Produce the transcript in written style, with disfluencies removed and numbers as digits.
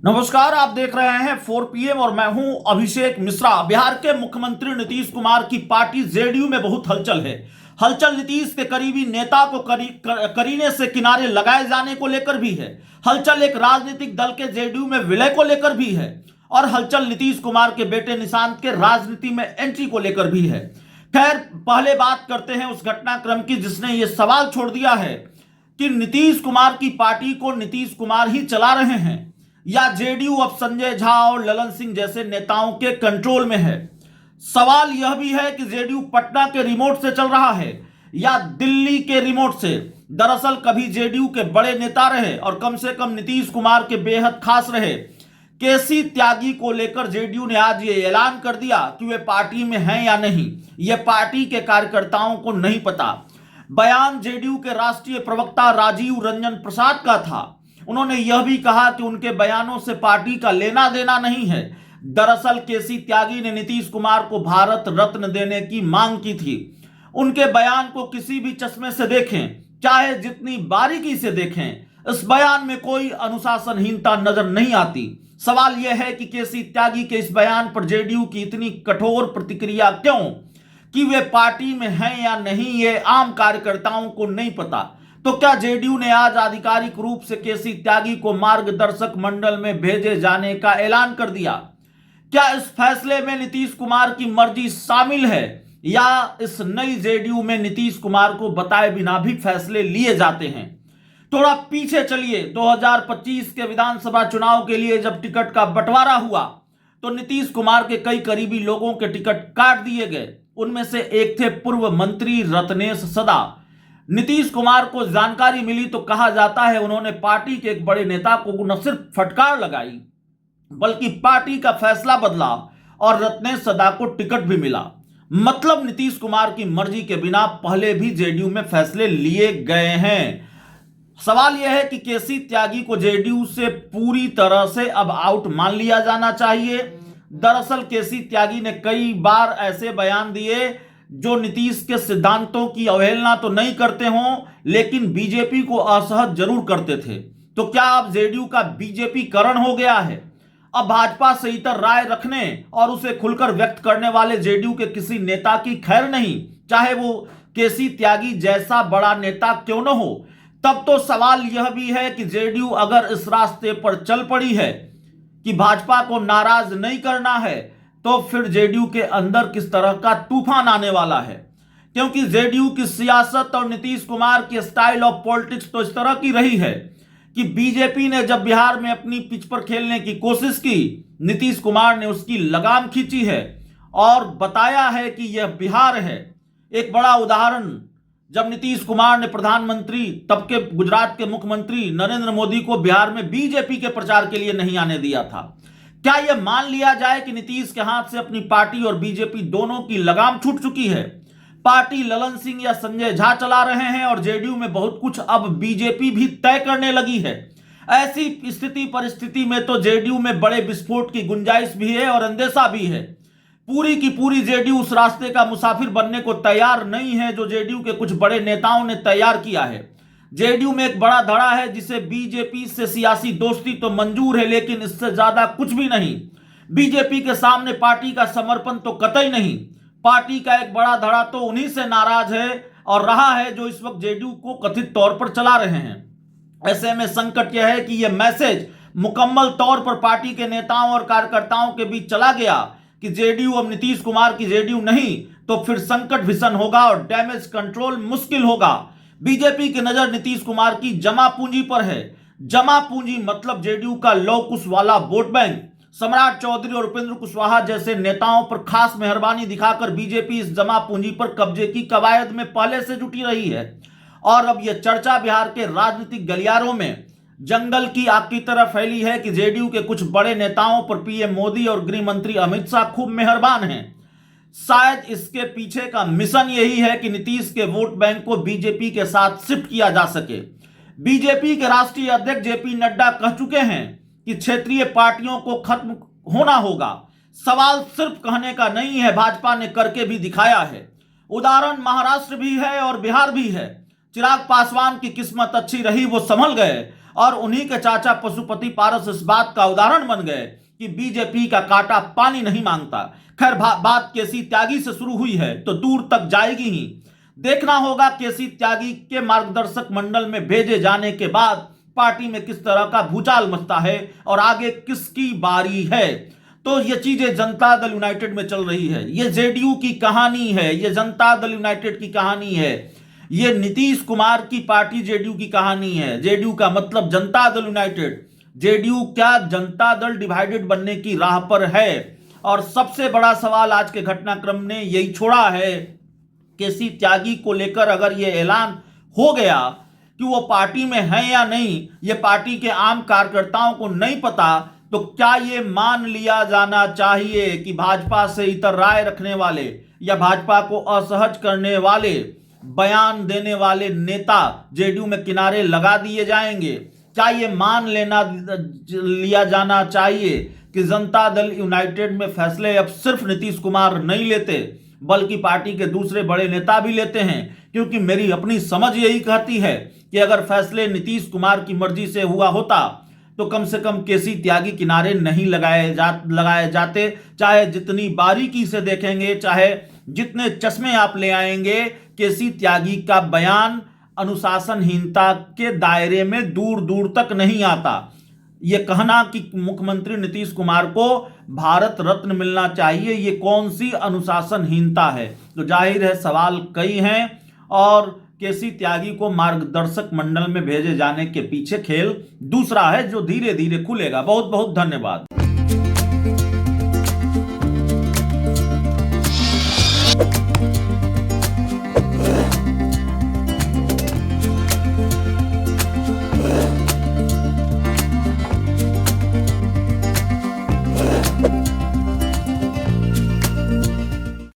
नमस्कार, आप देख रहे हैं 4 PM और मैं हूं अभिषेक मिश्रा। बिहार के मुख्यमंत्री नीतीश कुमार की पार्टी जेडीयू में बहुत हलचल है। हलचल नीतीश के करीबी नेता को करीने से किनारे लगाए जाने को लेकर भी है। हलचल एक राजनीतिक दल के जेडीयू में विलय को लेकर भी है और हलचल नीतीश कुमार के बेटे निशांत के राजनीति में एंट्री को लेकर भी है। खैर, पहले बात करते हैं उस घटनाक्रम की जिसने ये सवाल छोड़ दिया है कि नीतीश कुमार की पार्टी को नीतीश कुमार ही चला रहे हैं या जेडीयू अब संजय झा और ललन सिंह जैसे नेताओं के कंट्रोल में है। सवाल यह भी है कि जेडीयू पटना के रिमोट से चल रहा है या दिल्ली के रिमोट से। दरअसल कभी जेडीयू के बड़े नेता रहे और कम से कम नीतीश कुमार के बेहद खास रहे केसी त्यागी को लेकर जेडीयू ने आज ये ऐलान कर दिया कि वे पार्टी में हैं या नहीं, यह पार्टी के कार्यकर्ताओं को नहीं पता। बयान जेडीयू के राष्ट्रीय प्रवक्ता राजीव रंजन प्रसाद का था। उन्होंने यह भी कहा कि उनके बयानों से पार्टी का लेना देना नहीं है। दरअसल केसी त्यागी ने नीतीश कुमार को भारत रत्न देने की मांग की थी। उनके बयान को किसी भी चश्मे से देखें, चाहे जितनी बारीकी से देखें, इस बयान में कोई अनुशासनहीनता नजर नहीं आती। सवाल यह है कि केसी त्यागी के इस बयान पर जेडीयू की इतनी कठोर प्रतिक्रिया क्यों? कि वे पार्टी में हैं या नहीं, ये आम कार्यकर्ताओं को नहीं पता। तो क्या जेडीयू ने आज आधिकारिक रूप से केसी त्यागी को मार्गदर्शक मंडल में भेजे जाने का ऐलान कर दिया? क्या इस फैसले में नीतीश कुमार की मर्जी शामिल है या इस नई जेडीयू में नीतीश कुमार को बताए बिना भी फैसले लिए जाते हैं? थोड़ा पीछे चलिए। 2025 के विधानसभा चुनाव के लिए जब टिकट का बंटवारा हुआ तो नीतीश कुमार के कई करीबी लोगों के टिकट काट दिए गए। उनमें से एक थे पूर्व मंत्री रत्नेश सदा। नीतीश कुमार को जानकारी मिली तो कहा जाता है उन्होंने पार्टी के एक बड़े नेता को न सिर्फ फटकार लगाई बल्कि पार्टी का फैसला बदला और रत्नेश सदा को टिकट भी मिला। मतलब नीतीश कुमार की मर्जी के बिना पहले भी जेडीयू में फैसले लिए गए हैं। सवाल यह है कि केसी त्यागी को जेडीयू से पूरी तरह से अब आउट मान लिया जाना चाहिए। दरअसल केसी त्यागी ने कई बार ऐसे बयान दिए जो नीतीश के सिद्धांतों की अवहेलना तो नहीं करते हों लेकिन बीजेपी को असहज जरूर करते थे। तो क्या अब जेडीयू का बीजेपी करण हो गया है? अब भाजपा से इतर राय रखने और उसे खुलकर व्यक्त करने वाले जेडीयू के किसी नेता की खैर नहीं, चाहे वो केसी त्यागी जैसा बड़ा नेता क्यों न हो। तब तो सवाल यह भी है कि जेडीयू अगर इस रास्ते पर चल पड़ी है कि भाजपा को नाराज नहीं करना है तो फिर जेडीयू के अंदर किस तरह का तूफान आने वाला है। क्योंकि जेडीयू की सियासत और नीतीश कुमार की स्टाइल ऑफ पॉलिटिक्स तो इस तरह की रही है कि बीजेपी ने जब बिहार में अपनी पिच पर खेलने की कोशिश की, नीतीश कुमार ने उसकी लगाम खींची है और बताया है कि यह बिहार है। एक बड़ा उदाहरण, जब नीतीश कुमार ने प्रधानमंत्री तब के गुजरात के मुख्यमंत्री नरेंद्र मोदी को बिहार में बीजेपी के प्रचार के लिए नहीं आने दिया था। क्या यह मान लिया जाए कि नीतीश के हाथ से अपनी पार्टी और बीजेपी दोनों की लगाम छूट चुकी है? पार्टी ललन सिंह या संजय झा चला रहे हैं और जेडीयू में बहुत कुछ अब बीजेपी भी तय करने लगी है। ऐसी स्थिति परिस्थिति में तो जेडीयू में बड़े विस्फोट की गुंजाइश भी है और अंदेशा भी है। पूरी की पूरी जेडीयू उस रास्ते का मुसाफिर बनने को तैयार नहीं है जो जेडीयू के कुछ बड़े नेताओं ने तैयार किया है। जेडीयू में एक बड़ा धड़ा है जिसे बीजेपी से सियासी दोस्ती तो मंजूर है लेकिन इससे ज्यादा कुछ भी नहीं। बीजेपी के सामने पार्टी का समर्पण तो कतई नहीं। पार्टी का एक बड़ा धड़ा तो उन्हीं से नाराज है और रहा है जो इस वक्त जेडीयू को कथित तौर पर चला रहे हैं। ऐसे में संकट यह है कि यह मैसेज मुकम्मल तौर पर पार्टी के नेताओं और कार्यकर्ताओं के बीच चला गया कि जेडीयू अब नीतीश कुमार की जेडीयू नहीं, तो फिर संकट भीषण होगा और डैमेज कंट्रोल मुश्किल होगा। बीजेपी की नजर नीतीश कुमार की जमा पूंजी पर है। जमा पूंजी मतलब जेडीयू का लौ कुश वाला वोट बैंक। सम्राट चौधरी और उपेंद्र कुशवाहा जैसे नेताओं पर खास मेहरबानी दिखाकर बीजेपी इस जमा पूंजी पर कब्जे की कवायद में पहले से जुटी रही है और अब यह चर्चा बिहार के राजनीतिक गलियारों में जंगल की आग की तरह फैली है कि जेडीयू के कुछ बड़े नेताओं पर पीएम मोदी और गृह मंत्री अमित शाह खूब मेहरबान हैं। शायद इसके पीछे का मिशन यही है कि नीतीश के वोट बैंक को बीजेपी के साथ शिफ्ट किया जा सके। बीजेपी के राष्ट्रीय अध्यक्ष जेपी नड्डा कह चुके हैं कि क्षेत्रीय पार्टियों को खत्म होना होगा। सवाल सिर्फ कहने का नहीं है, भाजपा ने करके भी दिखाया है। उदाहरण महाराष्ट्र भी है और बिहार भी है। चिराग पासवान की किस्मत अच्छी रही, वो संभल गए और उन्हीं के चाचा पशुपति पारस इस बात का उदाहरण बन गए कि बीजेपी का कांटा पानी नहीं मांगता। खैर, बात केसी त्यागी से शुरू हुई है तो दूर तक जाएगी ही। देखना होगा केसी त्यागी के मार्गदर्शक मंडल में भेजे जाने के बाद पार्टी में किस तरह का भूचाल मचता है और आगे किसकी बारी है। तो ये चीजें जनता दल यूनाइटेड में चल रही है, ये जेडीयू की कहानी है, ये जनता दल यूनाइटेड की कहानी है, ये नीतीश कुमार की पार्टी जेडीयू की कहानी है। जेडीयू का मतलब जनता दल यूनाइटेड। जेडीयू क्या जनता दल डिवाइडेड बनने की राह पर है। और सबसे बड़ा सवाल आज के घटनाक्रम ने यही छोड़ा है, केसी त्यागी को लेकर अगर यह ऐलान हो गया कि वो पार्टी में है या नहीं, ये पार्टी के आम कार्यकर्ताओं को नहीं पता, तो क्या ये मान लिया जाना चाहिए कि भाजपा से इतर राय रखने वाले या भाजपा को असहज करने वाले बयान देने वाले नेता जेडीयू में किनारे लगा दिए जाएंगे? क्या ये मान लिया जाना चाहिए कि जनता दल यूनाइटेड में फैसले अब सिर्फ नीतीश कुमार नहीं लेते बल्कि पार्टी के दूसरे बड़े नेता भी लेते हैं? क्योंकि मेरी अपनी समझ यही कहती है कि अगर फैसले नीतीश कुमार की मर्जी से हुआ होता तो कम से कम केसी त्यागी किनारे नहीं लगाए जाते। चाहे जितनी बारीकी से देखेंगे, चाहे जितने चश्मे आप ले आएंगे, केसी त्यागी का बयान अनुशासनहीनता के दायरे में दूर दूर तक नहीं आता। यह कहना कि मुख्यमंत्री नीतीश कुमार को भारत रत्न मिलना चाहिए, ये कौन सी अनुशासनहीनता है? तो जाहिर है सवाल कई हैं और केसी त्यागी को मार्गदर्शक मंडल में भेजे जाने के पीछे खेल दूसरा है जो धीरे धीरे खुलेगा। बहुत बहुत धन्यवाद।